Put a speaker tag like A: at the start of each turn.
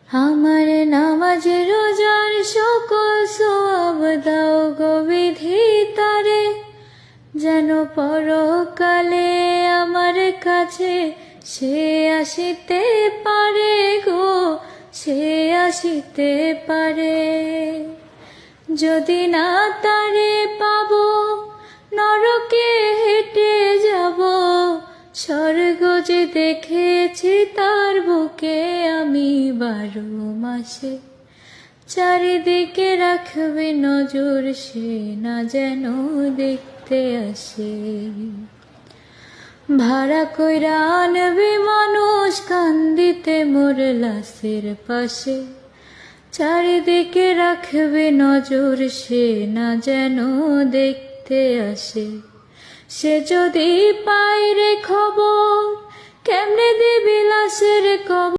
A: আমার নামাজ রোজার সকল সওয়াব দাও গো বিধিতারে, যেন পরকালে আমার কাছে সে আসিতে পারে গো, সে আসিতে পারে। যদি না তারে পাবো নরকে হেঁটে যাব, স্বর্গ যে দেখেছি তার বুকে আমি 12 মাসে। চারিদিকে রাখবে নজর, সে না যেন দেখতে আসে। ভাড়া কইরা আনবে মানুষ কান্দিতে মোর লাশের পাশে। চারিদিকে রাখবে নজর, সে না যেন দেখতে আসে। সে যদি পায় রে খবর, কেমনে দিবি লাশের কবর।